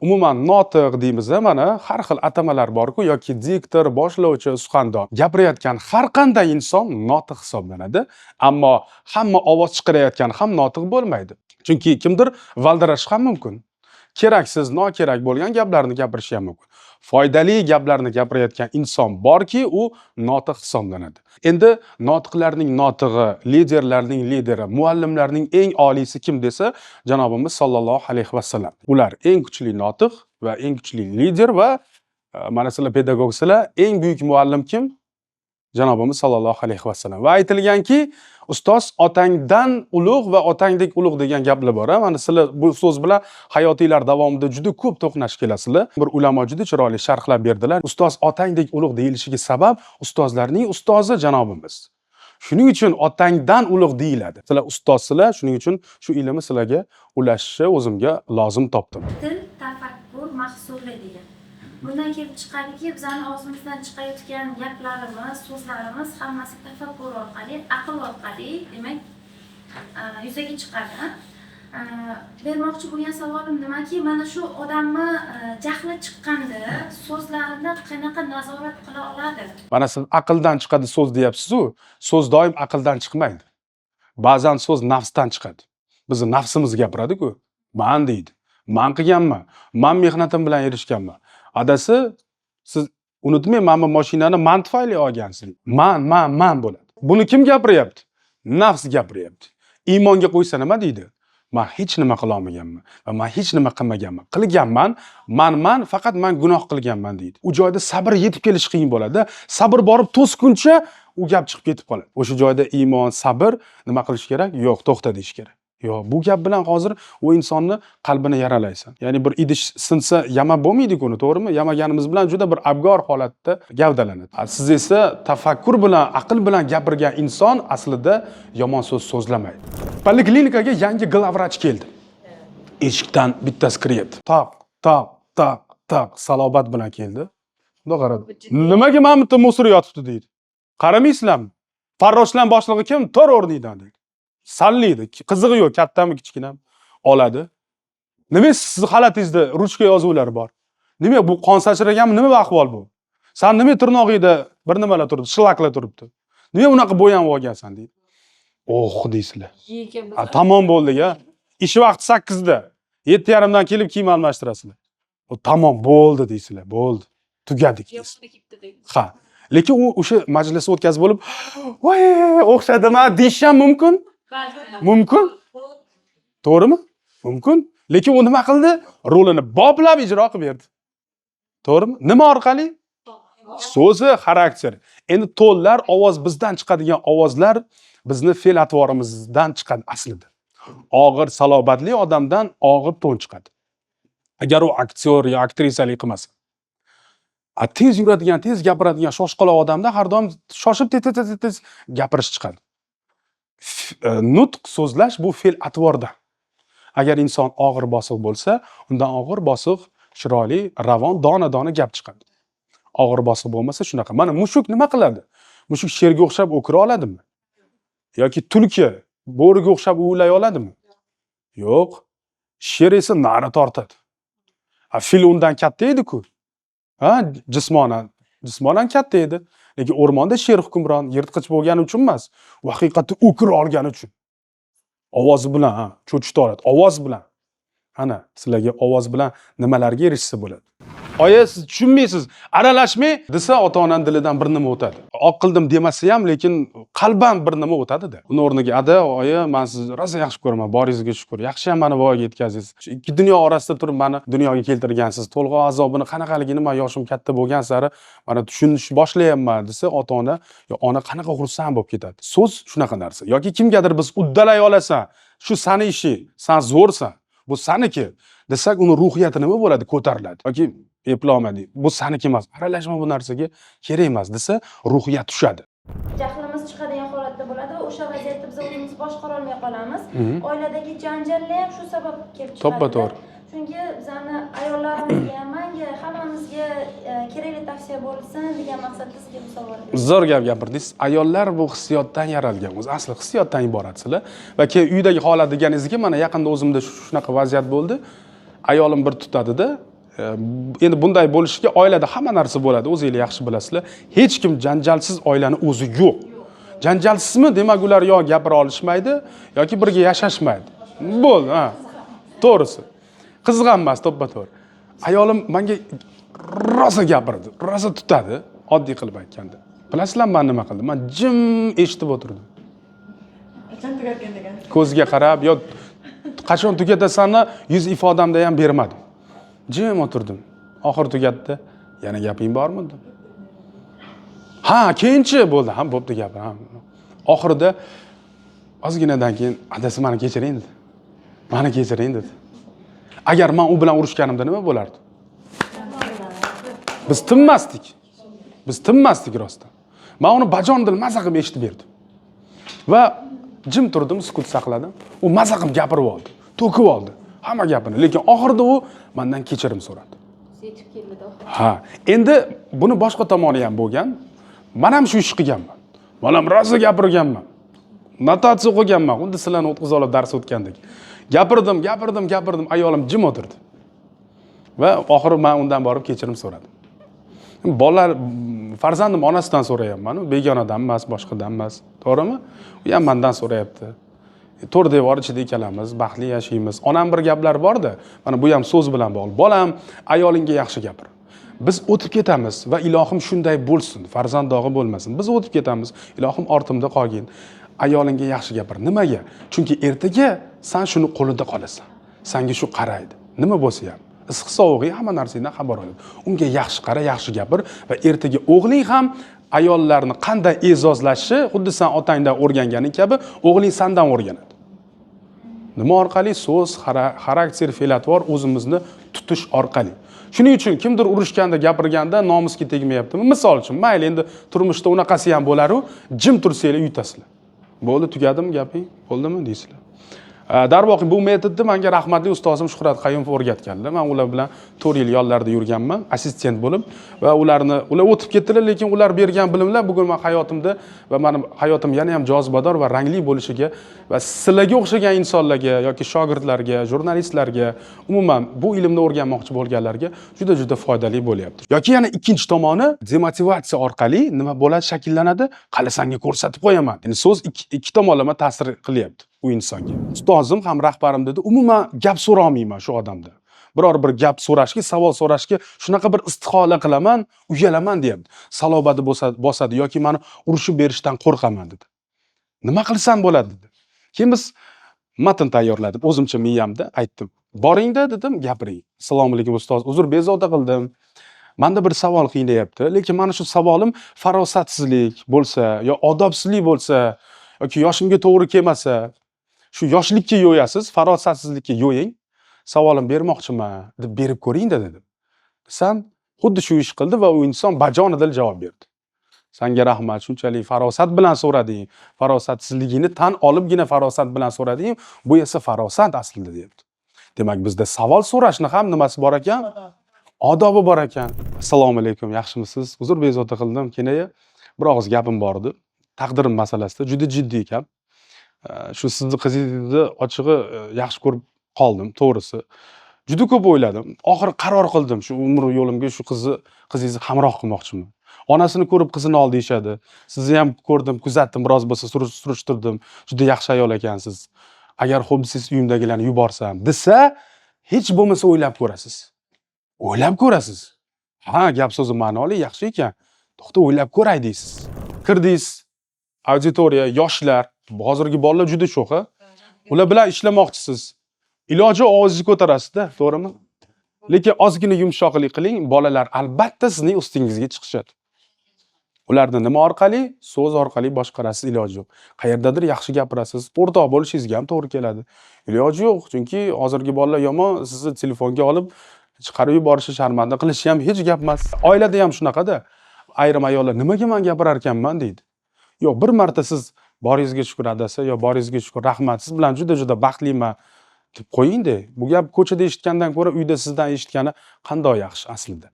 Umuman notiq deymiz, mana har xil atamalar bor-ku, yoki diktor, boshlovchi, suxandon. Gapirayotgan har qanday inson notiq hisoblanadi, ammo hamma ovoz chiqarayotgan ham notiq bo'lmaydi. Chunki kimdir valdirashi ham mumkin. Keraksiz, nokerak bo'lgan gaplarni gapirishi ham mumkin. Foydali gaplarni gapirayotgan inson borki, u notiq hisoblanadi. Endi notiqlarning notig'i, liderlarning lideri, muallimlarning eng oliysi kim desa, janobimiz sollallohu alayhi vasallam. Ular eng kuchli notiq va eng kuchli lider va mana sizlar pedagogsizlar, eng buyuk muallim kim? Janobimiz sollallohu alayhi vasallam. Va aytilganki, ustoz otangdan ulug' va otangdek ulug' degan gaplar bor. Mana sizlar bu so'z bilan hayotiylar davomida juda ko'p to'qnash kelasizlar. Bir ulamo juda chiroyli sharhlab berdilar. Ustoz otangdek ulug' deyilishiga sabab ustozlarning ustozi janobimiz. Shuning uchun otangdan ulug' deyiladi. Sizlar ustozsizlar, shuning uchun shu ilmni sizlarga ulashishni o'zimga lozim topdim. Til tafakkur mahsuli degan. Bundan kelib chiqadiki, bizning og'zimizdan chiqayotgan gaplarimiz, so'zlarimiz hammasi tafakkur orqali, aql orqali, demak, yuzaga chiqadi. Bermoqchi bo'lgan savolim nimaki, mana shu odamni jahli chiqqanda so'zlarini qanaqa nazorat qila oladi? Mana siz aqldan chiqadi so'z deyapsiz-ku, so'z doim aqldan chiqmaydi. Ba'zan so'z nafsdan chiqadi. Bizni nafsimiz gapiradi-ku. Men deydi. Men qilganman. Men mehnatim bilan erishganman. Adasi, siz unutmang, mana bu mashinani men tufayli olgansiz. Men bo'ladi. Buni kim gapiryapti? Nafs gapiryapti. Iymonga qo'ysa nima deydi? Men hech nima qila olmaganman va men hech nima qilmaganman. Qilganman, men faqat men gunoh qilganman deydi. U joyda sabr yetib kelish qiyin bo'ladi. Sabr borib to'sguncha u gap chiqib ketib qoladi. O'sha joyda iymon, sabr nima qilish kerak? Yo'q, to'xta deyish kerak. Yo'q, bu gap bilan hozir u insonni qalbini yaralaysan. Ya'ni bir idish sinsa yamab bo'lmaydi-ku, to'g'rimi? Yamaganimiz bilan juda bir abgor holatda gavdalanadi. Siz esa tafakkur bilan, aql bilan gapirgan inson aslida yomon so'z so'zlamaydi. Poliklinikaga yangi glavvrach keldi. Eshikdan bittasi kiryapti. Taq, salobat bilan keldi. Xudo qaradi. Nimaga mana bu yerda musor yotibdi deydi. Qaramaysizlarmi? Farroshlar boshlig'i kim? Tur o'rnidan deydi. Sallaydi. Qizig'i yo'q, kattami, kichkinami? Oladi. Nima siz xalatingizda ruchka yozuvlar bor? Nima bu qon sachraganmi? Nima bu ahvol bu? Sen nima tirnog'ingda bir nimalar turibdi, shilaqlar turibdi? Nima unaqa bo'yanib olgansan deydi. Oh deysizlar. Tamom bo'ldi-ya. Ish vaqti 8 da. 7:30 dan kelib kiyim almashtirasizlar. O tamom bo'ldi deysizlar. Bo'ldi. Tugadik. Ha. Lekin u o'sha majlisni o'tkazib bo'lib, "Voy, o'xshadimi?" deyish ham mumkin. Mumkin. To'g'rimi? Mumkin. Lekin u nima qildi? Rolini boplab ijro qilib berdi. To'g'rimi? Nima orqali? So'zi, xarakteri. Endi to'nlar, ovoz bizdan chiqadigan ovozlar bizni fe'l atvorimizdan chiqadi aslida. Og'ir, salobatli odamdan og'ir to'n chiqadi. Agar u aktyor yoki aktrisalik qilmasa. Tez yuradigan, tez gapiradigan shoshqaloq odamda har doim shoshib tez gapirish chiqadi. Nutq so'zlash bu fe'l atvorda. Agar inson og'ir bosiq bo'lsa, undan og'ir bosiq, chiroyli, ravon, dona gap chiqadi. Og'ir bosiq bo'lmasa shunaqa. Mana mushuk nima qiladi? Mushuk sherga o'xshab o'kira oladimi? Yoki tulki bo'riga o'xshab uvlay oladimi? Yo'q. Sher esa nari tortadi. Fil undan katta edi-ku. Jismonan katta edi. Lekin o'rmonda sher hukmron, yirtqich bo'lgani uchun emas, u haqiqatda o'kira olgani uchun. Ovozi bilan, cho'chita oladi, ovoz bilan. Ana, sizlarga ovoz bilan nimalarga erishsa bo'ladi. Oya, siz tushunmaysiz, aralashmay desa ota-onaning dilidan bir nima o'tadi. Oq qildim demasa ham, lekin qalban bir nima o'tadi-da. Uning o'rniga, "Ada, oya, men sizni rosa yaxshi ko'raman, boringizga shukr. Yaxshi ham meni voyaga yetkazasiz. Ikki dunyo orasida turib meni dunyoga keltirgansiz. To'lg'oq azobini qanaqaligini men yoshim katta bo'lgan sari mana tushunish boshlayapman" desa, ota-ona yo ona qanaqa xursand bo'lib ketadi. So'z shunaqa narsa. Yoki kimgadir biz uddalay olasan, shu seni ishi, sen zo'rsan, bu seniki desak, uni ruhiyati nima bo'ladi? Ko'tariladi. Yoki eplolmadi. Bu seniki emas. Aralashma bu narsaga kerak emas desa, ruhiyat tushadi. Jahlimiz chiqadigan holatda bo'ladi va o'sha vaziyatda biz o'zimizni boshqara olmay qolamiz. Oiladagi janjallar ham shu sabab kelib chiqadi. To'ppa-to'g'ri. Chunki bizani ayollarimizga, menga, hammamizga kerakli tavsiya bo'lsin degan maqsadda sizga bu savol beraman. Zo'r gap gapirdingiz. Ayollar bu hissiyotdan yaralgan. O'zi asli hissiyotdan iboratsizlar. Va keyin uydagi holat deganingizga mana yaqinda o'zimda shunaqa vaziyat bo'ldi. ayolim bir tutadi-da, endi bunday bo'lishiga oilada hamma narsa bo'ladi, o'zingizlar yaxshi bilasizlar. Hech kim janjalsiz oilani o'zi yo'q. Janjalsizmi, demak ular yo gapira olishmaydi yoki birga yashashmaydi. Bo'ldi, ha. To'g'risi. Qizg'an emas, to'ppa-to'g'ri. Ayolim menga rosa gapirdi, rosa tutadi, oddiy qilib aytganda. Bilasizlarmi men nima qildim? Men jim eshitib o'tirdim. Qachon tugatgan degan? Ko'zga qarab, yo qachon tugatasanni yuz ifodamda ham bermadim. Jim o'tirdim. Oxir tugatdi. Yana gaping bormi dedim. Ha, keyinchi bo'ldi. Ha, bo'pti gapir. Ha. Oxirida ozginadan keyin adasi meni kechiring dedi. Meni kechiring dedi. Agar men u bilan urushganimda nima bo'lardi? Biz tinmasdik rostdan. Men uni bajonidil maza qilib eshitib berdim. Va jim turdim, sukut saqladim. U maza qilib gapirib oldi, to'kib oldi. Hamma gapini, lekin oxirida u mendan kechirim so'radi. Yetib keldi. Ha, endi buni boshqa tomoni ham bo'lgan. Men ham shu ish qilganman. Men ham rosa gapirganman. Notatsiya o'qiganman, xuddi sizlarni o'tqiza olib dars o'tgandek. Gapirdim, ayolim jim o'tirdi. Va oxiri men undan borib kechirim so'radim. Bolalar, farzandim onasidan so'rayapman, begonadan emas, boshqadan emas, to'g'rimi? U ham mendan so'rayapti. To'rt devor ichida ekanamiz, baxtli yashaymiz. Onam bir gaplar bor-da, mana bu ham so'z bilan bog'liq. Bolam, ayolingga yaxshi gapir. Biz o'tib ketamiz va ilohim shunday bo'lsin, farzand dog'i bo'lmasin. Biz o'tib ketamiz, ilohim ortimda qolgin. Ayolingga yaxshi gapir. Nimaga? Chunki ertaga sen shuni qo'lida qolasan. Senga shu qaraydi. Nima bo'lsa ham, issiq sovug'i hamma narsadan xabar oladi. Unga yaxshi qara, yaxshi gapir va ertaga o'g'ling ham ayollarni qanday e'zozlashi, xuddi sen otangdan o'rganganing kabi, o'g'ling sendan o'rganadi. Nima orqali? So'z, xarakter, fe'l-atvor o'zimizni tutish orqali. Shuning uchun kimdir urushganda, gapirganda nomusga tegmayaptimi? Misol uchun, mayli endi turmushda unaqasi ham bo'lar-u, jim tursanglar uyutasizlar. Bo'ldi, tugadimi gaping? Bo'ldimi deysizlar. Darvoqe bu metodni menga rahmatli ustozim Shuhrat Qayumov o'rgatganlar. Men ular bilan 4 yil yollarda yurganman, assistent bo'lib va ular o'tib ketdilar, lekin ular bergan bilimlar bugun men hayotimda va mening hayotim yana ham jozibador va rangli bo'lishiga va sizlarga o'xshagan insonlarga yoki shogirdlarga, jurnalistlarga, umuman bu ilmni o'rganmoqchi bo'lganlarga juda foydali bo'lyapti. Yoki yana ikkinchi tomoni, demotivatsiya orqali nima bo'ladi, shakllanadi, qali senga ko'rsatib qo'yaman. Ya'ni so'z ikki tomonlama ta'sir qilyapti u insonga. Ustozim ham rahbarim dedi, umuman gap so'ra olmayman shu odamda. Biror bir gap so'rashga, savol so'rashga shunaqa bir istihola qilaman, uyalaman deyapti. Salobati bosadi yoki meni urushib berishdan qo'rqaman dedi. Nima qilsam bo'ladi dedi. Keyin biz matn tayyorladim, o'zimcha miyamda aytdim. Boringda dedim, gapiring. Assalomu alaykum ustoz, uzr bezovta qildim. Menda bir savol qiynayapti, lekin mana shu savolim farosatsizlik bo'lsa, yo odobsizlik bo'lsa, yoki yoshimga to'g'ri kelmasa, shu yoshlikka yo'yasiz, farosatsizlikka yo'ying. Savolim bermoqchiman deb berib ko'ring dedim. San xuddi shu ish qildi va u inson bajonidil javob berdi. Senga rahmat, shunchalik farosat bilan so'rading, farosatsizligingni tan olibgina farosat bilan so'rading, bu esa farosat aslida debdi. Demak, bizda savol so'rashni ham nimasi bor ekan? Odobi bor ekan. Assalomu alaykum, yaxshimisiz? Uzr bezovta qildim, kenaya. Bir og'iz gapim bor edi. Taqdirim masalasida juda jiddiy ekan. Shu sizni qizingizni ochig'i yaxshi ko'rib qoldim, to'g'risi. Juda ko'p o'yladim. Oxiri qaror qildim, shu umr yo'limga shu qizingizni hamroh qilmoqchiman. Onasini ko'rib qizini ol deyshadi. Sizni ham ko'rdim, kuzatdim, biroz bo'lsa surishtirdim. Juda yaxshi ayol ekansiz. Agar siz uyimdagilarni yuborsam desa, hech bo'lmasa o'ylab ko'rasiz. O'ylab ko'rasiz. Ha, gap so'zi ma'noli, yaxshi ekan. To'xta, o'ylab ko'ray deysiz. Kirdingiz, auditoriya, yoshlar, hozirgi bolalar juda sho'xa. Ular bilan ishlamoqchisiz. Iloji ovozingizni ko'tarasiz-da, to'g'rimi? Lekin ozgina yumshoqlik qiling, bolalar albatta sizning ustingizga chiqishadi. Ularni nima orqali? So'z orqali boshqarasiz, iloji yo'q. Qayerdadir yaxshi gapirasiz, o'rtoq bo'lishingizga ham to'g'ri keladi. Iloji yo'q, chunki hozirgi bolalar yomon, sizni telefonga olib chiqarib yuborishi, sharmanda qilishi ham hech gap emas. Oilada ham shunaqada. Ayrim ayollar nimaga men gapirar ekanman deydi. Yo'q, bir marta siz boringizga shukr adasi, yo boringizga shukr rahmat, siz bilan juda baxtliman deb qo'ying-da. Bu gap ko'chada eshitgandan ko'ra uyda sizdan eshitgani qanday yaxshi aslida.